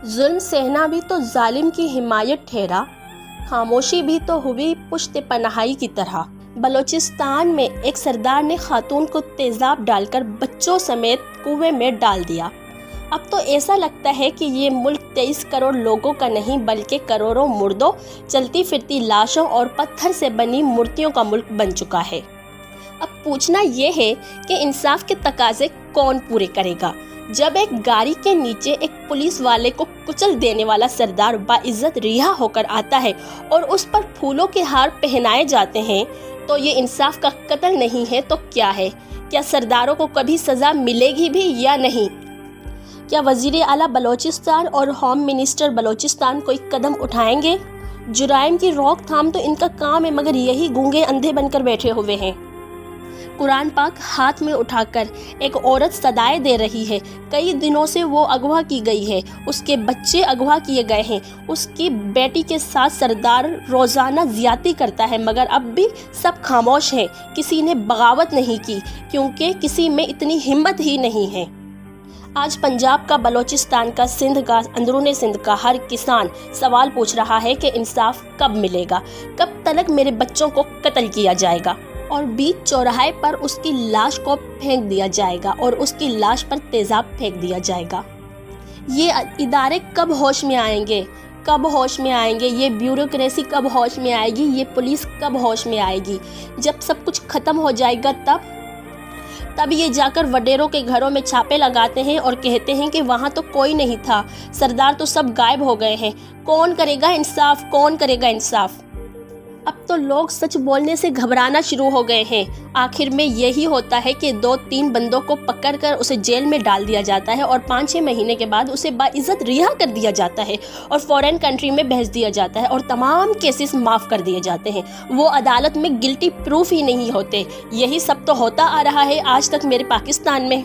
जुल्म सहना भी तो जालिम की हिमायत ठहरा, खामोशी भी तो हुई पुश्त पनाही की तरह। बलूचिस्तान में एक सरदार ने खातून को तेज़ाब डालकर बच्चों समेत कुएं में डाल दिया। अब तो ऐसा लगता है कि ये मुल्क 23 करोड़ लोगों का नहीं बल्कि करोड़ों मुर्दों, चलती फिरती लाशों और पत्थर से बनी मूर्तियों का मुल्क बन चुका है। अब पूछना ये है कि इंसाफ के तकाजे कौन पूरे करेगा, जब एक गाड़ी के नीचे एक पुलिस वाले को कुचल देने वाला सरदार बाइज्जत रिहा होकर आता है और उस पर फूलों के हार पहनाए जाते हैं, तो ये इंसाफ का कत्ल नहीं है तो क्या है? क्या सरदारों को कभी सज़ा मिलेगी भी या नहीं? क्या वज़ीर आला बलूचिस्तान और होम मिनिस्टर बलूचिस्तान कोई कदम उठाएंगे? जुराइम की रोकथाम तो इनका काम है, मगर यही गूंगे अंधे बनकर बैठे हुए हैं। कुरान पाक हाथ में उठाकर एक औरत सदाएं दे रही है। कई दिनों से वो अगवा की गई है, उसके बच्चे अगवा किए गए हैं, उसकी बेटी के साथ सरदार रोज़ाना ज़्यादती करता है, मगर अब भी सब खामोश हैं। किसी ने बगावत नहीं की क्योंकि किसी में इतनी हिम्मत ही नहीं है। आज पंजाब का, बलूचिस्तान का, सिंध का, अंदरूनी सिंध का हर किसान सवाल पूछ रहा है कि इंसाफ कब मिलेगा, कब तलक मेरे बच्चों को कत्ल किया जाएगा और बीच चौराहे पर उसकी लाश को फेंक दिया जाएगा और उसकी लाश पर तेज़ाब फेंक दिया जाएगा। ये इदारे कब होश में आएंगे? कब होश में आएंगे? ये ब्यूरोक्रेसी कब होश में आएगी? ये पुलिस कब होश में आएगी? जब सब कुछ ख़त्म हो जाएगा तब ये जाकर वडेरों के घरों में छापे लगाते हैं और कहते हैं कि वहाँ तो कोई नहीं था, सरदार तो सब गायब हो गए हैं। कौन करेगा इंसाफ? कौन करेगा इंसाफ? अब तो लोग सच बोलने से घबराना शुरू हो गए हैं। आखिर में यही होता है कि 2-3 बंदों को पकड़कर उसे जेल में डाल दिया जाता है और 5-6 महीने के बाद उसे बाइज्जत रिहा कर दिया जाता है और फॉरेन कंट्री में भेज दिया जाता है और तमाम केसेस माफ़ कर दिए जाते हैं। वो अदालत में गिल्टी प्रूफ ही नहीं होते। यही सब तो होता आ रहा है आज तक मेरे पाकिस्तान में।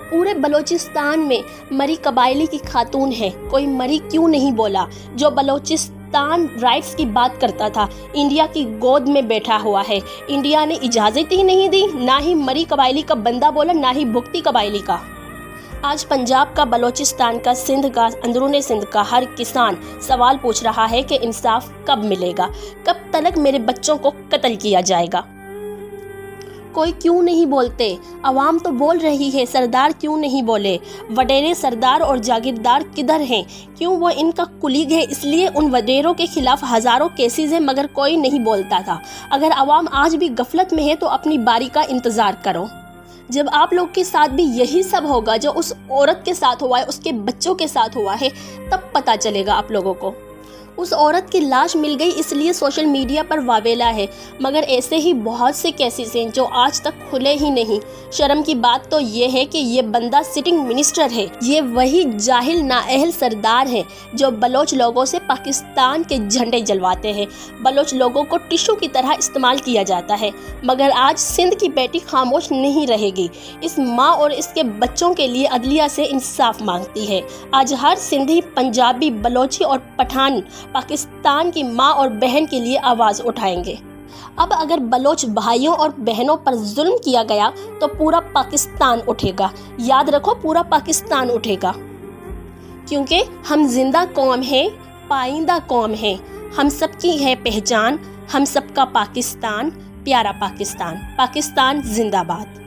पूरे बलूचिस्तान में मरी कबायली की खातून है, कोई मरी क्यों नहीं बोला? जो बलूचिस्तान राइट्स की बात करता था, इंडिया की गोद में बैठा हुआ है। इंडिया ने इजाज़त ही नहीं दी, ना ही मरी कबायली का बंदा बोला, ना ही भुगती कबायली का। आज पंजाब का, बलूचिस्तान का, सिंध का, अंदरूनी सिंध का हर किसान सवाल पूछ रहा है कि इंसाफ कब मिलेगा, कब तलक मेरे बच्चों को कत्ल किया जाएगा। कोई क्यों नहीं बोलते? अवाम तो बोल रही है, सरदार क्यों नहीं बोले? वडेरे सरदार और जागीरदार किधर हैं? क्यों? वो इनका कुलीग है, इसलिए उन वडेरों के खिलाफ हज़ारों केसेस हैं, मगर कोई नहीं बोलता था। अगर अवाम आज भी गफलत में है तो अपनी बारी का इंतज़ार करो। जब आप लोग के साथ भी यही सब होगा जो उस औरत के साथ हुआ है, उसके बच्चों के साथ हुआ है, तब पता चलेगा आप लोगों को। उस औरत की लाश मिल गई इसलिए सोशल मीडिया पर वावेला है, मगर ऐसे ही बहुत से केसेस हैं जो आज तक खुले ही नहीं। शर्म की बात तो ये है कि ये बंदा सिटिंग मिनिस्टर है। ये वही जाहिल नाअहल सरदार है जो बलोच लोगों से पाकिस्तान के झंडे जलवाते हैं। बलोच लोगों को टिश्यू की तरह इस्तेमाल किया जाता है, मगर आज सिंध की बेटी खामोश नहीं रहेगी। इस माँ और इसके बच्चों के लिए अदलिया से इंसाफ मांगती है। आज हर सिंधी, पंजाबी, बलोची और पठान पाकिस्तान की माँ और बहन के लिए आवाज़ उठाएंगे। अब अगर बलोच भाइयों और बहनों पर जुल्म किया गया तो पूरा पाकिस्तान उठेगा। याद रखो, पूरा पाकिस्तान उठेगा, क्योंकि हम जिंदा कौम हैं, पाइंदा कौम हैं। हम सबकी है पहचान, हम सबका पाकिस्तान, प्यारा पाकिस्तान। पाकिस्तान जिंदाबाद।